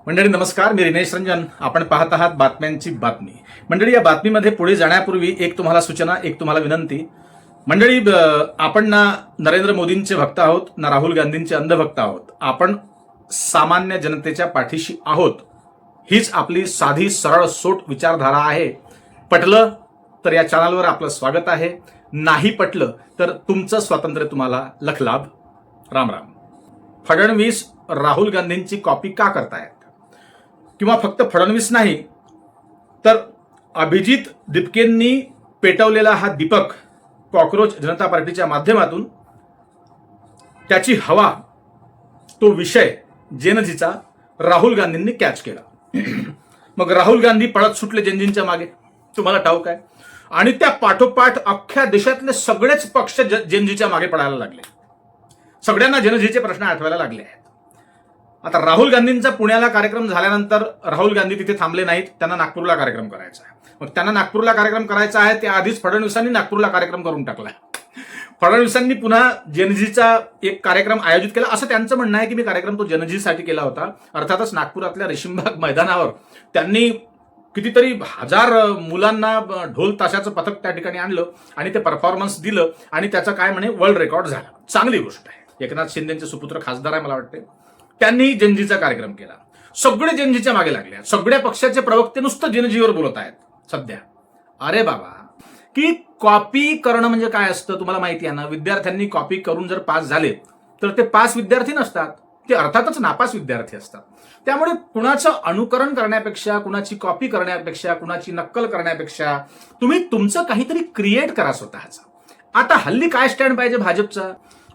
मंडळी नमस्कार, मी रिनेश रंजन. आपण पाहत आहात बातम्यांची बातमी. मंडळी, या बातमीमध्ये पुढे जाण्यापूर्वी एक तुम्हाला सूचना, एक तुम्हाला विनंती. मंडळी, आपण ना नरेंद्र मोदींचे भक्त आहोत, ना राहुल गांधींचे अंधभक्त आहोत. आपण सामान्य जनतेच्या पाठीशी आहोत. हीच आपली साधी सरळ सोट विचारधारा आहे. पटलं तर या चॅनलवर आपलं स्वागत आहे, नाही पटलं तर तुमचं स्वातंत्र्य तुम्हाला लखलाभ. राम राम. फडणवीस राहुल गांधींची कॉपी का करतायत? किंवा फक्त फडणवीस नाही तर अभिजित दिपकेंनी पेटवलेला हा दीपक कॉक्रोच जनता पार्टीच्या माध्यमातून त्याची हवा, तो विषय जेनजीचा राहुल गांधींनी कॅच केला. मग राहुल गांधी पळत सुटले जेनजींच्या मागे, तुम्हाला ठाऊक आहे. आणि त्या पाठोपाठ अख्ख्या देशातले सगळेच पक्ष जेनजीच्या मागे पडायला लागले. सगळ्यांना जेनजीचे प्रश्न आठवायला लागले आहेत. आता राहुल गांधींचा पुण्याला कार्यक्रम झाल्यानंतर राहुल गांधी तिथे थांबले नाहीत. त्यांना नागपूरला कार्यक्रम करायचा आहे. मग त्यांना नागपूरला कार्यक्रम करायचा आहे, त्या आधीच फडणवीसांनी नागपूरला कार्यक्रम करून टाकला. फडणवीसांनी पुन्हा जनजीचा एक कार्यक्रम आयोजित केला, असं त्यांचं म्हणणं आहे की मी कार्यक्रम तो जनजीसाठी केला होता. अर्थातच नागपुरातल्या रेशीमबाग मैदानावर त्यांनी कितीतरी हजार मुलांना ढोल ताशाचं पथक त्या ठिकाणी आणलं आणि ते परफॉर्मन्स दिलं आणि त्याचा काय म्हणे वर्ल्ड रेकॉर्ड झाला. चांगली गोष्ट आहे. एकनाथ शिंदेचे सुपुत्र खासदार आहे मला वाटते, त्यांनी जनजीचा कार्यक्रम केला. सगळे जनजीच्या मागे लागले. सगळ्या पक्षाचे प्रवक्ते नुसतं जनजीवर बोलत आहेत सध्या. अरे बाबा, की कॉपी करणं म्हणजे काय असतं तुम्हाला माहिती आहे ना. विद्यार्थ्यांनी कॉपी करून जर पास झाले तर ते पास विद्यार्थी नसतात, ते अर्थातच नापास विद्यार्थी असतात. त्यामुळे कुणाचं अनुकरण करण्यापेक्षा, कुणाची कॉपी करण्यापेक्षा, कुणाची नक्कल करण्यापेक्षा तुम्ही तुमचं काहीतरी क्रिएट करा स्वतःचं. आता हल्ली काय स्टँड पाहिजे भाजपचा?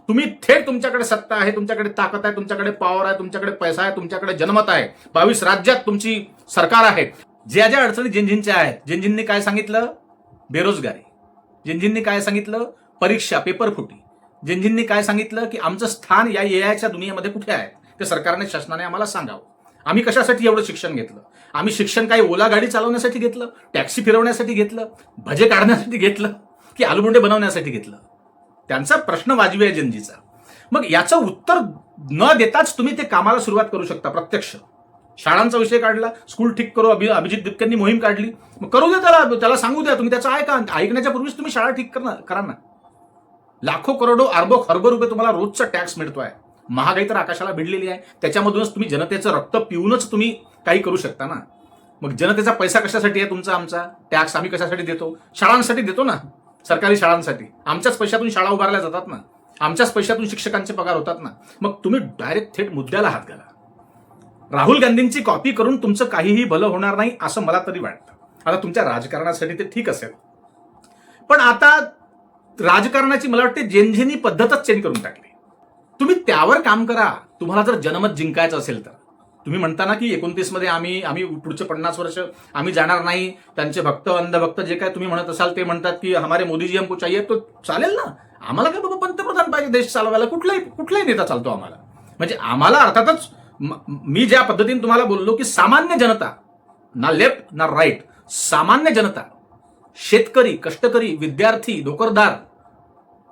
तुम्ही थेट, तुमच्याकडे सत्ता आहे, तुमच्याकडे ताकद आहे, तुमच्याकडे पॉवर आहे, तुमच्याकडे पैसा आहे, तुमच्याकडे जनमत आहे, 22 राज्यात तुमची सरकार आहे. ज्या ज्या अडचणी जेनजींच्या आहेत, जेनजींनी काय सांगितलं? बेरोजगारी. जेनजींनी काय सांगितलं? परीक्षा, पेपर फुटी. जेनजींनी काय सांगितलं? की आमचं स्थान या एआयच्या दुनियेमध्ये कुठे आहे ते सरकारने, शासनाने आम्हाला सांगावं. आम्ही कशासाठी एवढं शिक्षण घेतलं? आम्ही शिक्षण काही ओला गाडी चालवण्यासाठी घेतलं, टॅक्सी फिरवण्यासाठी घेतलं, भजे काढण्यासाठी घेतलं, की आलुबोंडे बनवण्यासाठी घेतलं? त्यांचा प्रश्न वाजवी आहे जनजीचा. मग याचं उत्तर न देताच तुम्ही ते कामाला सुरुवात करू शकता. प्रत्यक्ष शाळांचा विषय काढला, स्कूल ठीक करू, अभिजित दिपकेंनी मोहीम काढली. मग करू द्या, त्याला सांगू द्या. तुम्ही त्याचं ऐका. ऐकण्याच्या पूर्वीच तुम्ही शाळा ठीक करा ना. लाखो करोडो अरबो खरबो रुपये तुम्हाला रोजचा टॅक्स मिळतोय. महागाई तर आकाशाला भिडलेली आहे. त्याच्यामधूनच तुम्ही जनतेचं रक्त पिऊनच तुम्ही काही करू शकता ना. मग जनतेचा पैसा कशासाठी आहे? तुमचा, आमचा टॅक्स आम्ही कशासाठी देतो? शाळांसाठी देतो ना, सरकारी शाळांसाठी. आमच्याच पैशातून शाळा उभारल्या जातात ना, आमच्याच पैशातून शिक्षकांचे पगार होतात ना. मग तुम्ही डायरेक्ट थेट मुद्द्याला हात घाला. राहुल गांधींची कॉपी करून तुमचं काहीही भलं होणार नाही असं मला तरी वाटतं. आता तुमच्या राजकारणासाठी ते ठीक असेल, पण आता राजकारणाची मला वाटते जेनजीनी पद्धतच चेंज करून टाकली. तुम्ही त्यावर काम करा. तुम्हाला जर जनमत जिंकायचं असेल तर. तुम्ही म्हणता ना की 29 मध्ये आम्ही पुढचे 50 वर्ष आम्ही जाणार नाही. त्यांचे भक्त, अंधभक्त जे काय तुम्ही म्हणत असाल ते म्हणतात की हमारे मोदीजी हमको चाहिए, तो चालेल ना. आम्हाला काय बाबा पंतप्रधान पाहिजे देश चालवायला? कुठलाही नेता चालतो आम्हाला. म्हणजे आम्हाला अर्थातच मी ज्या पद्धतीने तुम्हाला बोललो की सामान्य जनता, ना लेफ्ट ना राईट, सामान्य जनता, शेतकरी, कष्टकरी, विद्यार्थी, नोकरदार,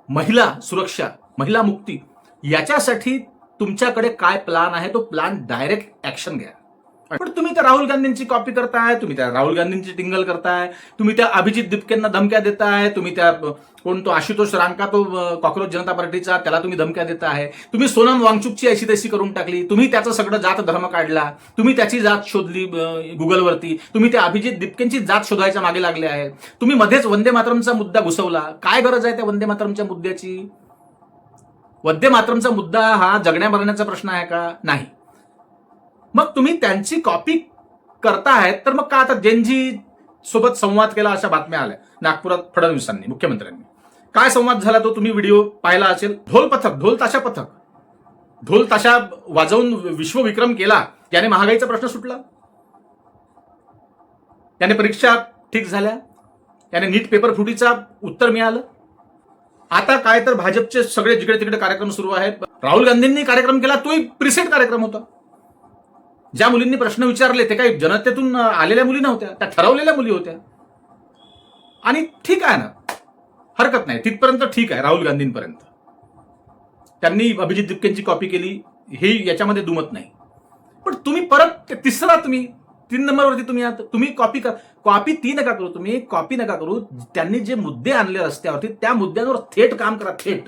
महिला सुरक्षा, महिला मुक्ती, याच्यासाठी तुमच्याकडे काय प्लान आहे तो प्लान डायरेक्ट ऍक्शन घ्या. पण तुम्ही त्या राहुल गांधींची कॉपी करताय, तुम्ही त्या राहुल गांधींची टिंगल करताय, तुम्ही त्या अभिजित दिपकेंना धमक्या देताय, तुम्ही त्या कोण तो आशुतोष रांका, तो कॉक्रोच जनता पार्टीचा, त्याला तुम्ही धमक्या देताय. तुम्ही सोनम वांगचुकची अशी तशी करून टाकली. तुम्ही त्याचं सगळं जात धर्म काढला, तुम्ही त्याची जात शोधली गुगलवरती. तुम्ही त्या अभिजित दिपकेंची जात शोधायच्या मागे लागले आहे. तुम्ही मध्येच वंदे मातरमचा मुद्दा घुसवला. काय गरज आहे त्या वंदे मातरमच्या मुद्द्याची? वंदे मातरमचा मुद्दा हा जगण्या मरण्याचा प्रश्न आहे का? नाही. मग तुम्ही त्यांची कॉपी करतायत तर मग का आता जेनजी सोबत संवाद केला अशा बातम्या आल्या नागपुरात फडणवीसांनी, मुख्यमंत्र्यांनी. काय संवाद झाला तो तुम्ही व्हिडिओ पाहिला असेल. ढोल ताशा वाजवून विश्वविक्रम केला, याने महागाईचा प्रश्न सुटला, याने परीक्षा ठीक झाल्या, याने नीट पेपर फुटीचा उत्तर मिळालं. आता काय तर भाजपचे सगळे जिकडे तिकडे कार्यक्रम सुरू आहेत. राहुल गांधींनी कार्यक्रम केला, तोही प्रिसेट कार्यक्रम होता. ज्या मुलींनी प्रश्न विचारले ते काही जनतेतून आलेल्या मुली नव्हत्या, त्या ठरवलेल्या मुली होत्या. आणि ठीक आहे ना, हरकत नाही, तिथपर्यंत ठीक आहे. राहुल गांधींपर्यंत त्यांनी अभिजित दिपकेंची कॉपी केली, हे याच्यामध्ये दुमत नाही. पण तुम्ही परत तिसरा तुम्ही 3 नंबरवरती तुम्ही कॉपी ती नका करू, तुम्ही कॉपी नका करू. त्यांनी जे मुद्दे आणले रस्त्यावरती त्या मुद्द्यांवर थेट काम करा, थेट.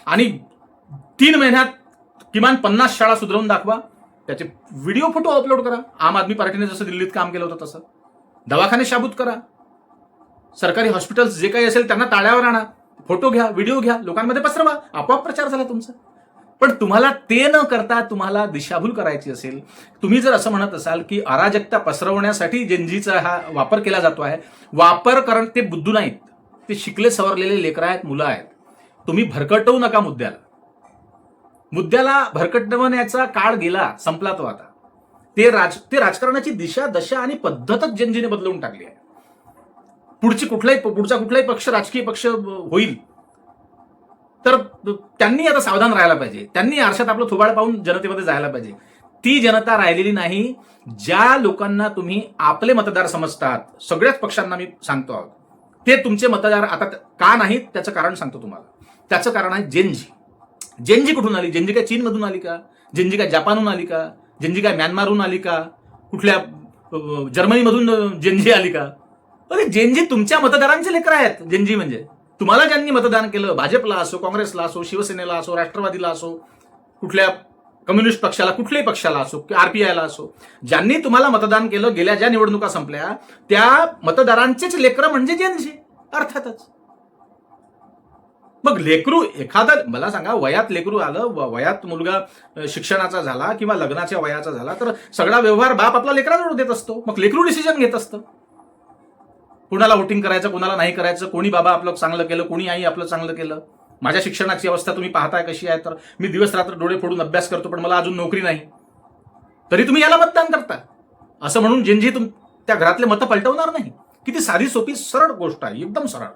आणि 3 महिन्यात किमान 50 शाळा सुधारून दाखवा. त्याचे व्हिडिओ फोटो अपलोड करा. आम आदमी पार्टीने जसं दिल्लीत काम केलं होतं तसं. दवाखाने शाबूत करा. सरकारी हॉस्पिटल्स जे काही असेल त्यांना टाळ्यावर आणा. फोटो घ्या, व्हिडिओ घ्या, लोकांमध्ये पसरवा. आपोआप प्रचार झाला तुमचा. पण तुम्हाला ते न करता तुम्हाला दिशाभूल करायची असेल, तुम्ही जर असं म्हणत असाल की अराजकता पसरवण्यासाठी जेनजीचा हा वापर केला जातो आहे, वापर कारण ते बुद्धू नाहीत, ते शिकले सवरलेले लेकरं आहेत, मुलं आहेत. तुम्ही भरकटवू नका मुद्द्याला भरकटवण्याचा काळ गेला, संपला तो आता. ते राजकारणाची दिशा, दशा आणि पद्धतच जेनजीने बदलवून टाकली आहे. पुढचा कुठलाही पक्ष, राजकीय पक्ष होईल तर त्यांनी आता सावधान राहायला पाहिजे. त्यांनी आरशात आपलं थोबाड पाहून जनतेमध्ये जायला पाहिजे. ती जनता राहिलेली नाही. ज्या लोकांना तुम्ही आपले मतदार समजतात, सगळ्याच पक्षांना मी सांगतो आहोत, ते तुमचे मतदार आता का नाहीत त्याचं कारण सांगतो तुम्हाला. त्याचं कारण आहे जेनजी. जेनजी कुठून आली? जेनजी काय चीनमधून आली का? जेनजी काय जपानहून आली का? जेनजी काय म्यानमारहून आली का? कुठल्या जर्मनीमधून जेनजी आली का? अरे जेनजी तुमच्या मतदारांचे लेकरं आहेत. जेनजी म्हणजे तुम्हाला ज्यांनी मतदान केलं, भाजपला असो, काँग्रेसला असो, शिवसेनेला असो, राष्ट्रवादीला असो, कुठल्या कम्युनिस्ट पक्षाला, कुठल्याही पक्षाला असो, आरपीआयला असो, ज्यांनी तुम्हाला मतदान केलं, गेल्या ज्या निवडणुका संपल्या त्या मतदारांचेच लेकरं म्हणजे जेनजी, अर्थातच. मग लेकरू एखादं, मला सांगा, वयात लेकरू आलं, वयात मुलगा शिक्षणाचा झाला किंवा लग्नाच्या वयाचा झाला तर सगळा व्यवहार बाप आपला लेकराजवळ देत असतो. मग लेकरू डिसिजन घेत असतं. कुणाला वोटिंग करायचं, कुणाला नाही करायचं, कोणी बाबा आपलं चांगलं केलं, कोणी आई आपलं चांगलं केलं. माझ्या शिक्षणाची अवस्था तुम्ही पाहताय कशी आहे. तर मी दिवस रात्र डोळे फोडून अभ्यास करतो, पण मला अजून नोकरी नाही, तरी तुम्ही याला मतदान करता. असं म्हणून जेनजी त्या घरातले मतं पलटवणार नाही. किती साधी सोपी सरळ गोष्ट आहे, एकदम सरळ.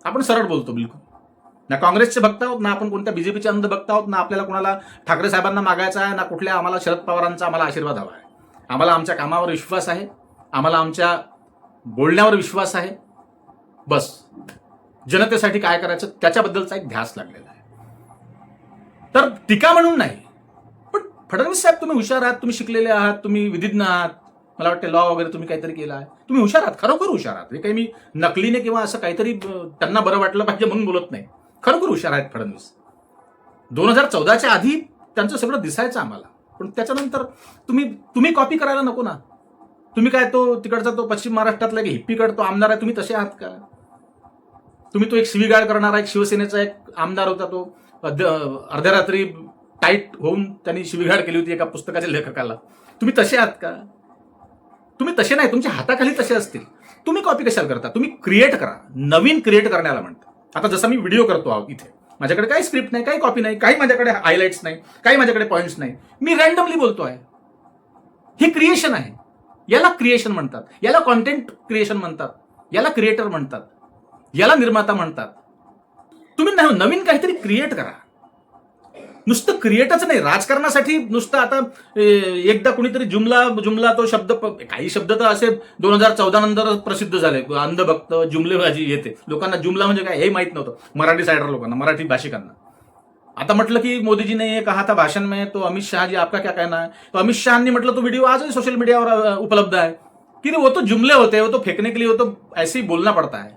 आपण सरळ बोलतो बिलकुल. ना काँग्रेसचे भक्त आहोत, ना आपण कोणत्या बीजेपीचे अंध भक्त आहोत, ना आपल्याला कोणाला ठाकरे साहेबांना मागायचा आहे, ना कुठल्या आम्हाला शरद पवारांचा आम्हाला आशीर्वाद हवा आहे. आम्हाला आमच्या कामावर विश्वास आहे, आम्हाला आमच्या बोलण्यावर विश्वास आहे. बस जनतेसाठी काय करायचं त्याच्याबद्दलचा एक ध्यास लागलेला आहे. तर टीका म्हणून नाही, पण फडणवीस साहेब तुम्ही हुशार आहात, तुम्ही शिकलेले आहात, तुम्ही विधिज्ञ आहात. मला वाटतं लॉ वगैरे तुम्ही काहीतरी केला आहे, तुम्ही हुशार आहात, खरोखर हुशार आहात. हे काही मी नकलीने किंवा असं काहीतरी त्यांना बरं वाटलं पाहिजे म्हणून बोलत नाही. खरोखर हुशार आहेत फडणवीस. 2014च्या आधी त्यांचं सगळं दिसायचं आम्हाला, पण त्याच्यानंतर तुम्ही कॉपी करायला नको ना. तुम्ही काय तिकडचा पश्चिम महाराष्ट्रातला एक हिप्पीकड तो आमदार आहे, तुम्ही तसे आहात का? तुम्ही एक शिवीगाळ करणारा एक शिवसेनेचा एक आमदार होता, तो अर्ध्या रात्री टाईट होऊन त्यांनी शिवीगाळ केली होती एका पुस्तकाच्या लेखकाला. तुम्ही तसे आहात का? तुम्ही तसे नाही, तुमच्या हाताखाली तसे असतील. तुम्ही कॉपी कशाला करता? तुम्ही क्रिएट करा. नवीन क्रिएट करण्याला म्हणतात. आता जसं मी व्हिडिओ करतो आहोत इथे, माझ्याकडे काही स्क्रिप्ट नाही, काही कॉपी नाही, काही माझ्याकडे हायलाइट्स नाही, काही माझ्याकडे पॉइंट्स नाही, मी रॅन्डमली बोलतो आहे. ही क्रिएशन आहे. याला क्रिएशन म्हणतात, याला कॉन्टेंट क्रिएशन म्हणतात, याला क्रिएटर म्हणतात, याला निर्माता म्हणतात. तुम्ही नवीन काहीतरी क्रिएट करा. नुसतं क्रिएटच नाही, राजकारणासाठी नुसतं आता एकदा कुणीतरी जुमला तो शब्द, काही शब्द तर असे 2014 नंतर प्रसिद्ध झाले. अंधभक्त, जुमलेबाजी येते. लोकांना जुमला म्हणजे काय हे माहित नव्हतं, मराठी सायडर लोकांना, मराठी भाषिकांना. आता म्हटलं की मोदी जी ने ये कहा था भाषण में, तो अमित शाह जी आपका क्या कहना है? तो अमित शाह ने म्हटलं तो व्हिडिओ आजही सोशल मीडियावर उपलब्ध आहे की वो तो जुमले होते, वो तो फेकने के लिए, वो तो ऐसे ही बोलना पड़ता है.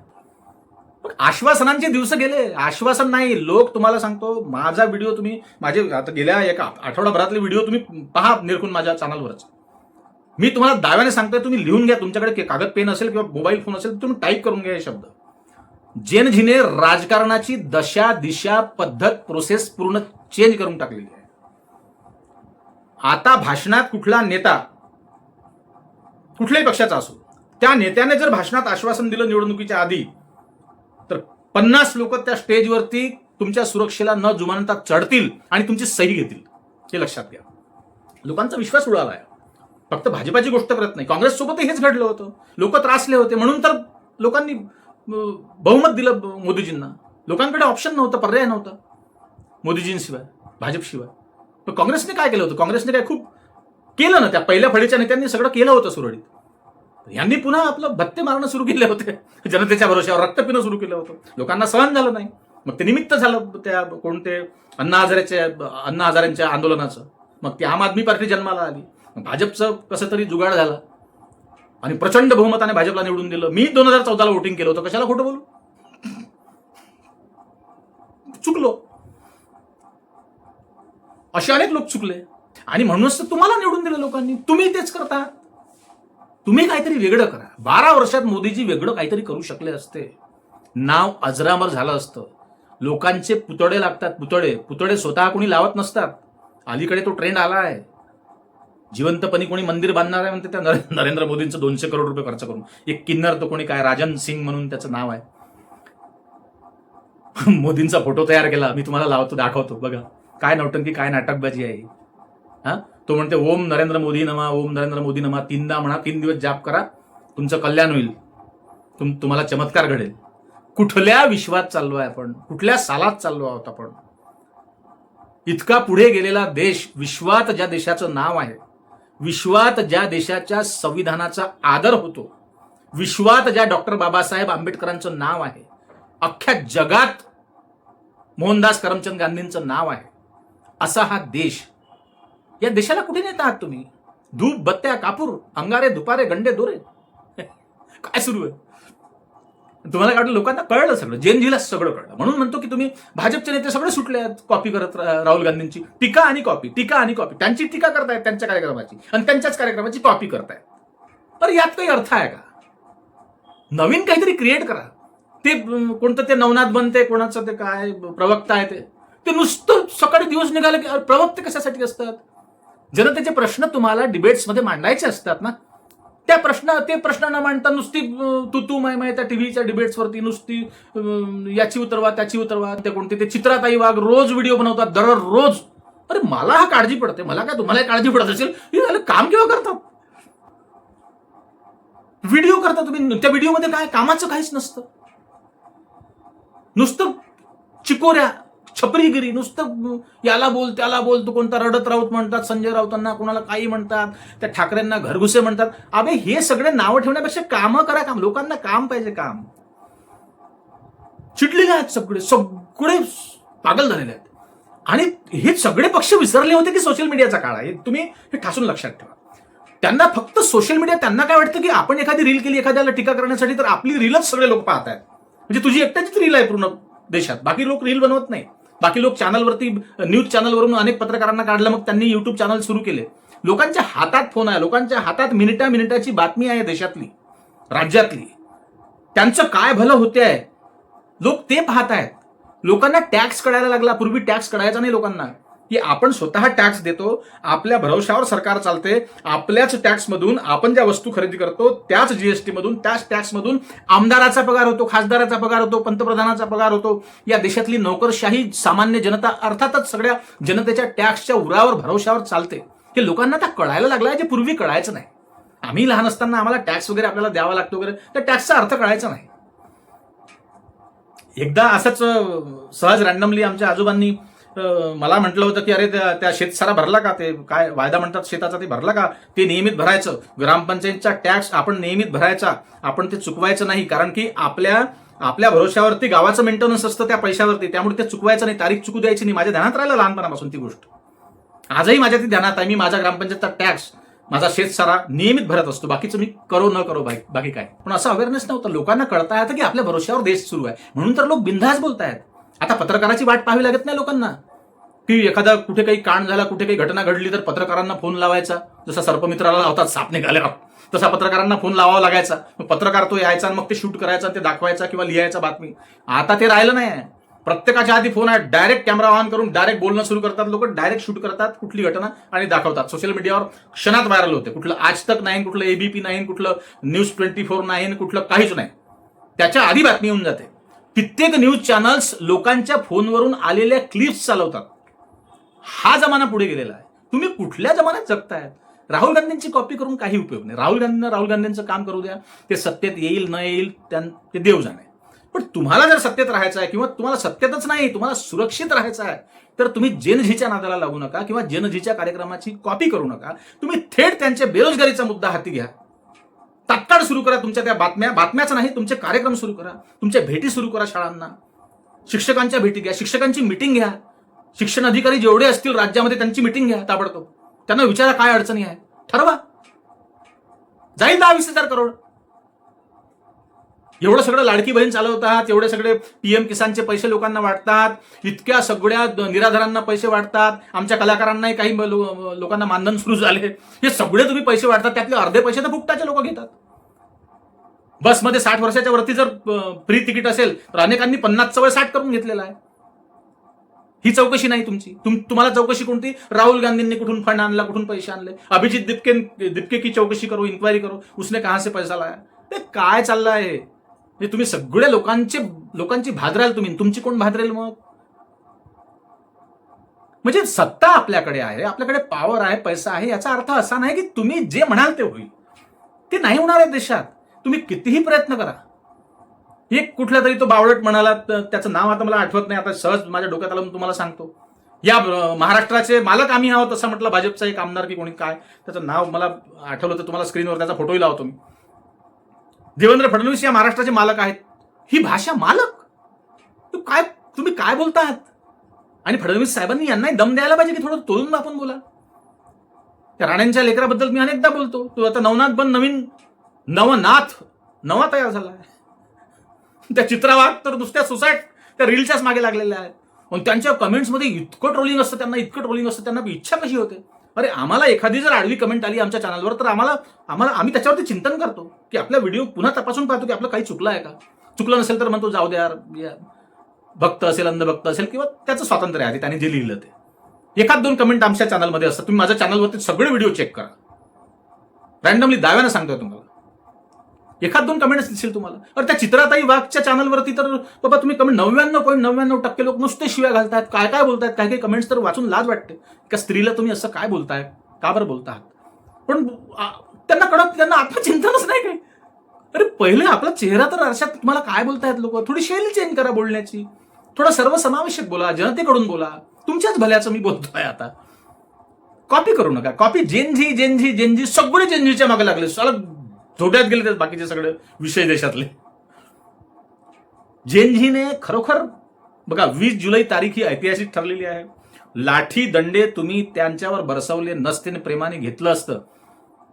आश्वासनांचे दिवस गेले. आश्वासन नाही. लोक, तुम्हाला सांगतो, माझा व्हिडिओ तुम्ही माझे आता गेल्या एका आठवडाभरातले व्हिडिओ तुम्ही पहा निरखून माझ्या चॅनलवरच. मी तुम्हाला दाव्याने सांगतोय, तुम्ही लिहून घ्या. तुमच्याकडे कागद पेन असेल किंवा मोबाईल फोन असेल तुम्ही टाईप करून घ्या हे शब्द. जेनजीने राजकारणाची दशा, दिशा, पद्धत, प्रोसेस पूर्ण चेंज करून टाकलेली आहे. आता भाषणात कुठला नेता, कुठल्याही पक्षाचा असो, त्या नेत्याने जर भाषणात आश्वासन दिलं निवडणुकीच्या आधी, तर 50 लोक त्या स्टेजवरती तुमच्या सुरक्षेला न जुमानता चढतील आणि तुमची सही घेतील. हे लक्षात घ्या. लोकांचा विश्वास उडाला आहे. फक्त भाजपाची गोष्ट करत नाही, काँग्रेस सोबतही हेच घडलं होतं. लोक त्रासले होते, म्हणून तर लोकांनी बहुमत दिलं मोदीजींना. लोकांकडे ऑप्शन नव्हतं, पर्याय नव्हता मोदीजींशिवाय, भाजपशिवाय. पण काँग्रेसने काय केलं होतं? काँग्रेसने काय खूप केलं ना. त्या पहिल्या फळीच्या नेत्यांनी सगळं केलं होतं सुरळीत. यांनी पुन्हा आपलं भत्ते मारणं सुरू केले होते. जनतेच्या भरोश्यावर रक्त पिणं सुरू केलं होतं. लोकांना सहन झालं नाही. मग ते निमित्त झालं त्या कोणते अण्णा हजारेंच्या आंदोलनाचं. मग ती आम आदमी पार्टी जन्माला आली, भाजपचं कसं तरी जुगाड झाला आणि प्रचंड बहुमताने भाजपला निवडून दिलं. मी 2014ला वोटिंग केलं होतं, कशाला खोटं बोलू? चुकलो. असे अनेक लोक चुकले आणि म्हणूनच तर तुम्हाला निवडून दिलं लोकांनी. तुम्ही तेच करता. तुम्ही काहीतरी वेगळं करा. 12 वर्षात मोदीजी वेगळं काहीतरी करू शकले असते, नाव अजरामर झालं असतं. लोकांचे पुतळे लागतात, पुतळे स्वतः कोणी लावत नसतात. अलीकडे तो ट्रेंड आला आहे. जिवंतपणी कोणी मंदिर बांधणार आहे म्हणते त्या नरेंद्र मोदींचं 200 करोड रुपये खर्च करून. एक किन्नर तो कोणी काय राजन सिंग म्हणून त्याचं नाव आहे, मोदींचा फोटो तयार केला. मी तुम्हाला लावतो, दाखवतो, बघा काय नौटंकी, काय नाटकबाजी आहे. हा, तो म्हणते ओम नरेंद्र मोदी नमा, ओम नरेंद्र मोदी नमा. 3दा म्हणा, 3 दिवस जाप करा, तुमचं कल्याण होईल, तुम्हाला चमत्कार घडेल. कुठल्या विश्वात चाललो आहे आपण? कुठल्या सालात चाललो आहोत आपण? इतका पुढे गेलेला देश, विश्वात ज्या देशाचं नाव आहे, विश्वात ज्या देशाच्या संविधानाचा आदर होतो, विश्वात ज्या डॉक्टर बाबासाहेब आंबेडकरांचं नाव आहे, अख्ख्या जगात मोहनदास करमचंद गांधींचं नाव आहे, असा हा देश. या देशाला कुठे नेता आहात तुम्ही? धूप बत्त्या कापूर, अंगारे दुपारे गंडे दोरे, काय सुरू आहे? तुम्हाला वाटलं लोकांना कळलं सगळं, जेनजीला सगळं कळलं. म्हणून म्हणतो की तुम्ही भाजपचे नेते सगळे सुटले आहेत कॉपी करत राहुल गांधींची. टीका आणि कॉपी, टीका आणि कॉपी. त्यांची टीका करतायत त्यांच्या कार्यक्रमाची आणि त्यांच्याच कार्यक्रमाची कॉपी करतायत. तर यात काही अर्थ आहे का? नवीन काहीतरी क्रिएट करा. ते कोणतं ते नवनाथ बनते, कोणाचं ते काय प्रवक्ता आहे, ते नुसतं सकाळी दिवस निघाले की प्रवक्ते कशासाठी असतात? जनतेचे प्रश्न तुम्हाला डिबेट्समध्ये मांडायचे असतात ना. ते प्रश्न न मांडता नुसती तू माय त्या टीव्हीच्या डिबेट्सवरती नुसती याची उतरवा त्याची उतरवा. ते कोणते ते चित्राताई वाघ रोज व्हिडिओ बनवतात, दररोज. अरे मला हा काळजी पडते, मला काय तुम्हाला काळजी पडत असेल? हे काम केव्हा करतात? व्हिडिओ करता तुम्ही, त्या व्हिडिओमध्ये काय कामाचं काहीच नसतं, नुसतं चिकोऱ्या, छपरीगिरी, नुसतं याला बोल त्याला बोल. तो कोणता रडत राऊत म्हणतात संजय राऊतांना, कोणाला काही म्हणतात, त्या ठाकरेंना घरघुसे म्हणतात. अबे हे सगळे नावं ठेवण्यापेक्षा कामं करा. काम, लोकांना काम पाहिजे. काम चिडलेले आहेत सगळे पागल झालेले आहेत. आणि हे सगळे पक्ष विसरले होते की सोशल मीडियाचा काळ आहे. तुम्ही हे ठासून लक्षात ठेवा. त्यांना फक्त सोशल मीडिया, त्यांना काय वाटतं की आपण एखादी रील केली एखाद्याला टीका करण्यासाठी, तर आपली रीलच सगळे लोक पाहत आहेत. म्हणजे तुझी एकट्याचीच रील आहे पूर्ण देशात, बाकी लोक रील बनवत नाही. बाकी लोक चॅनलवरती, न्यूज चॅनलवरून अनेक पत्रकारांना काढलं, मग त्यांनी युट्यूब चॅनल सुरू केले. लोकांच्या हातात फोन आहे, लोकांच्या हातात मिनिटाची बातमी आहे देशातली, राज्यातली. त्यांचं काय भलं होते आहे, लोक ते पाहत आहेत. लोकांना टॅक्स कळायला लागला. पूर्वी टॅक्स कळायचा नाही लोकांना, की आपण स्वतः टॅक्स देतो, आपल्या भरवशावर सरकार चालते, आपल्याच टॅक्समधून आपण ज्या वस्तू खरेदी करतो, त्याच जीएसटी मधून, त्याच टॅक्समधून आमदाराचा पगार होतो, खासदाराचा पगार होतो, पंतप्रधानाचा पगार होतो. या देशातली नोकरशाही, सामान्य जनता, अर्थातच सगळ्या जनतेच्या टॅक्सच्या उरावर भरवशावर चालते. हे लोकांना आता कळायला लागलाय, जे पूर्वी कळायचं नाही. आम्ही लहान असताना आम्हाला टॅक्स वगैरे आपल्याला द्यावा लागतो वगैरे, त्या टॅक्सचा अर्थ कळायचा नाही. एकदा असंच सहज रॅन्डमली आमच्या आजोबांनी मला म्हटलं होतं की अरे त्या शेतसारा भरला का, ते काय वायदा म्हणतात शेताचा, ते भरला का? ते नियमित भरायचं. ग्रामपंचायतचा टॅक्स आपण नियमित भरायचा, आपण ते चुकवायचं नाही. कारण की आपल्या भरोश्यावरती गावाचं मेंटेनन्स असतं त्या पैशावरती, त्यामुळे ते चुकवायचं नाही, तारीख चुकू द्यायची नाही. माझ्या ध्यानात राहिलं लहानपणापासून ती गोष्ट, आजही माझ्या ती ध्यानात आहे. मी माझ्या ग्रामपंचायतचा टॅक्स, माझा शेतसारा नियमित भरत असतो. बाकीचं मी करो न करो बाकी काय. पण असं अवेअरनेस नव्हतं. लोकांना कळता येतं की आपल्या भरोश्यावर देश सुरू आहे, म्हणून तर लोक बिनधास्त बोलतायत. आता पत्रकाराची वाट पाहावी लागत नाही लोकांना, की एखादा कुठे काही कांड झाला, कुठे काही घटना घडली, तर पत्रकारांना फोन लावायचा. जसा सर्पमित्राला लावतात साप निघाल्यावर, तसा पत्रकारांना फोन लावावा लागायचा. मग पत्रकार तो यायचा आणि मग ते शूट करायचा, ते दाखवायचा किंवा लिहायचा बातमी. आता ते राहिलं नाही. प्रत्येकाच्या आधी फोन आहे, डायरेक्ट कॅमेरा ऑन करून डायरेक्ट बोलणं सुरू करतात लोक, डायरेक्ट शूट करतात कुठली घटना आणि दाखवतात. सोशल मीडियावर क्षणात व्हायरल होते. कुठलं आज तक नाही, कुठलं एबीपी नाही, कुठलं न्यूज 24 नाही, कुठलं काहीच नाही. त्याच्या आधी बातमी येऊन जाते. कित्येक न्यूज चॅनल्स लोकांच्या फोनवरून आलेल्या क्लिप्स चालवतात. हा जमाना पुढे गेलेला आहे. तुम्ही कुठल्या जमान्यात जगतायत? राहुल गांधींची कॉपी करून काही उपयोग नाही. राहुल गांधींचं काम करू द्या, ते सत्तेत येईल न येईल ते देव जाणे. पण तुम्हाला जर सत्तेत राहायचं आहे, किंवा तुम्हाला सत्तेतच नाही, तुम्हाला सुरक्षित राहायचं आहे, तर तुम्ही जेनझीच्या नादाला लागू नका किंवा जेनझीच्या कार्यक्रमाची कॉपी करू नका. तुम्ही थेट त्यांच्या बेरोजगारीचा मुद्दा हाती घ्या. तात्काळ सुरू करा तुमच्या त्या बातम्याच नाही, तुमचे कार्यक्रम सुरू करा, तुमच्या भेटी सुरू करा. शाळांना शिक्षकांच्या भेटी घ्या, शिक्षकांची मिटिंग घ्या. शिक्षण अधिकारी जेवढे असतील राज्यामध्ये त्यांची मिटिंग घ्या ताबडतोब, त्यांना विचारा काय अडचणी आहे, ठरवा. जाईल 10-20 हजार करोड. एवढं सगळं लाडकी बहीण चालवतात, एवढे सगळे PM किसानचे पैसे लोकांना वाटतात, इतक्या सगळ्या निराधारांना पैसे वाटतात, आमच्या कलाकारांनाही काही लोकांना मानधन सुरू झाले, हे सगळे तुम्ही पैसे वाटतात, त्यातले अर्धे पैसे तर फुकटाचे लोक घेतात. बसमध्ये 60 वर्षाच्या वरती जर फ्री तिकीट असेल तर अनेकांनी 50चं वय 60 करून घेतलेलं आहे. ही चौकशी नाही तुमची. तुम्हाला चौकशी कोणती? राहुल गांधींनी कुठून फंड आणला, कुठून पैसे आणले, अभिजित दिपके की चौकशी करो, इंक्वायरी करो, उसने कहां से पैसा लाया. ते काय चाललं आहे? तुम्ही सगळ्या लोकांची भादराल तुम्ही, तुमची कोण भादरेल मग? म्हणजे सत्ता आपल्याकडे आहे, आपल्याकडे पॉवर आहे, पैसा आहे, याचा अर्थ असा नाही की तुम्ही जे म्हणाल ते होईल. ते नाही होणार आहे देशात, तुम्ही कितीही प्रयत्न करा. एक कुठला तरी तो बावळट म्हणाला, त्याचं नाव आता मला आठवत नाही, आता सहज माझ्या डोक्यात आलं तुम्हाला सांगतो. या महाराष्ट्राचे मालक आम्ही आहोत असं म्हटलं भाजपचा एक आमदार की कोणी, काय त्याचं नाव मला आठवलं तर तुम्हाला स्क्रीनवर त्याचा फोटोही लावतो मी. देवेंद्र फडणवीस या महाराष्ट्राचे मालक आहेत. ही भाषा मालक, तुम्ही काय बोलताय? आणि फडणवीस साहेबांनी यांनाही दम द्यायला पाहिजे की थोडं तोलून आपण बोला. त्या राण्यांच्या लेकराबद्दल मी अनेकदा बोलतो, तो आता नवनाथ बन नवीन नवा तयार झाला आहे. त्या चित्रावाग तर नुसत्या सुसाट त्या रीलच्याच मागे लागलेल्या आहेत. पण त्यांच्या कमेंट्समध्ये इतकं ट्रोलिंग असतं त्यांना इच्छा कशी होते? अरे आम्हाला एखादी जर आडवी कमेंट आली आमच्या चॅनलवर तर आम्ही त्याच्यावरती चिंतन करतो की आपला व्हिडिओ पुन्हा तपासून पाहतो की आपलं काही चुकलं आहे का. चुकलं नसेल तर म्हणतो जाऊ द्या, भक्त असेल, अंधभक्त असेल, किंवा त्याचं स्वातंत्र्य आहे, त्याने जे लिहिलं ते. 1-2 कमेंट आमच्या चॅनलमध्ये असतात. तुम्ही माझ्या चॅनलवरती सगळे व्हिडिओ चेक करा. रॅन्डमली दाव्यानं सांगतोय तुम्हाला. 1-2 कमेंट्स दिसतील तुम्हाला. अरे त्या चित्राताई वाघच्या चॅनलवरती तर बाबा तुम्ही कमेंट 99.99% लोक नुसते शिव्या घालतायत, काय बोलतायत. काही कमेंट्स तर वाचून लाज वाटते. का स्त्रीला तुम्ही असं काय बोलताय, का बरं बोलतात? पण त्यांना आत्मचिंतनच नाही काही. अरे पहिले आपला चेहरा तर आरशात, तुम्हाला काय बोलतायत लोक? थोडी शैली चेंज करा बोलण्याची, थोडं सर्वसमावेशक बोला, जनतेकडून बोला, तुमच्याच भल्याचं मी बोलतोय. आता कॉपी करू नका. कॉपी जेनझी सगळे जेनझीच्या मागे लागले, धोट्यात गेले तर बाकीचे सगळे विषय देशातले. जेनझीने खरोखर बघा 20 जुलै तारीख ही ऐतिहासिक ठरलेली आहे. लाठी दंडे तुम्ही त्यांच्यावर बरसवले नसते, प्रेमाने घेतलं असतं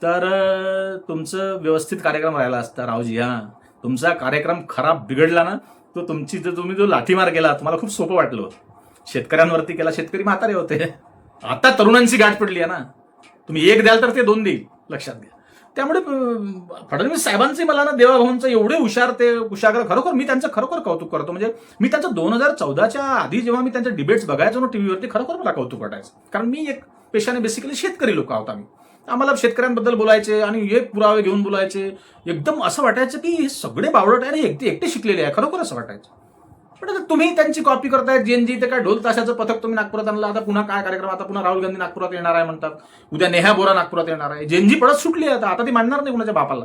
तर तुमचं व्यवस्थित कार्यक्रम राहिला असता. रावजी, तुमचा कार्यक्रम खराब बिघडला ना, तो तुम्ही जो लाठीमार केला तुम्हाला खूप सोपं वाटलं होतं. शेतकऱ्यांवरती केला, शेतकरी म्हातारे होते. आता तरुणांची गाठ पडली आहे ना, तुम्ही 1 द्याल तर ते 2 देईल, लक्षात घ्या. त्यामुळे फडणवीस साहेबांचे मला ना देवाभाऊंचं एवढे कुशाग्र खरोखर मी त्यांचं खरोखर कौतुक करतो. म्हणजे मी त्यांचं 2014च्या आधी जेव्हा मी त्यांच्या डिबेट्स बघायचो ना टीव्हीवरती, खरोखर मला कौतुक वाटायचं. कारण मी एक पेशाने बेसिकली शेतकरी लोक आहोत आम्ही. आम्हाला शेतकऱ्यांबद्दल बोलायचे आणि हे पुरावे घेऊन बोलायचे. एकदम असं वाटायचं की हे सगळे बावळट आहे आणि एकटे शिकलेले आहे, खरोखर असं वाटायचं. पण आता तुम्ही त्यांची कॉपी करताय. जेनजी ते काय ढोल ताशाचं पथक तुम्ही नागपुरात आणलं. आता पुन्हा काय कार्यक्रम, आता पुन्हा राहुल गांधी नागपुरात येणार आहे म्हणतात, उद्या नेहा बोरा नागपुरात येणार आहे. जेनजी पडत सुटली आहे, आता ती मानणार नाही कुणाच्या बापाला.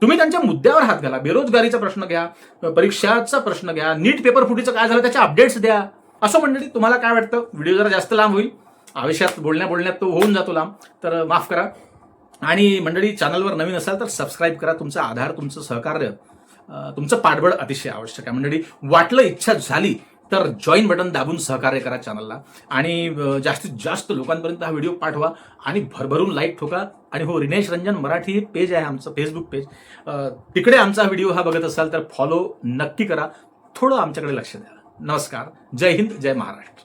तुम्ही त्यांच्या मुद्द्यावर हात घाला. बेरोजगारीचा प्रश्न घ्या, परीक्षाचा प्रश्न घ्या, नीट पेपर फुटीचं काय झालं त्याच्या अपडेट्स द्या. असं मंडळी तुम्हाला काय वाटतं? व्हिडिओ जरा जास्त लांब होईल, आयुष्यात बोलण्यात तो होऊन जातो लांब, तर माफ करा. आणि मंडळी चॅनलवर नवीन असाल तर सबस्क्राईब करा. तुमचा आधार, तुमचं सहकार्य, तुमचं पाठबळ अतिशय आवश्यक आहे. मंडळी वाटलं, इच्छा झाली तर जॉईन बटन दाबून सहकार्य करा चॅनलला आणि जास्तीत जास्त लोकांपर्यंत हा व्हिडिओ पाठवा आणि भरभरून लाईक ठोका. आणि हो, रिनेश रंजन मराठी हे पेज आहे आमचं, फेसबुक पेज, तिकडे आमचा व्हिडिओ हा बघत असाल तर फॉलो नक्की करा. थोडं आमच्याकडे लक्ष द्या. नमस्कार, जय हिंद, जय महाराष्ट्र.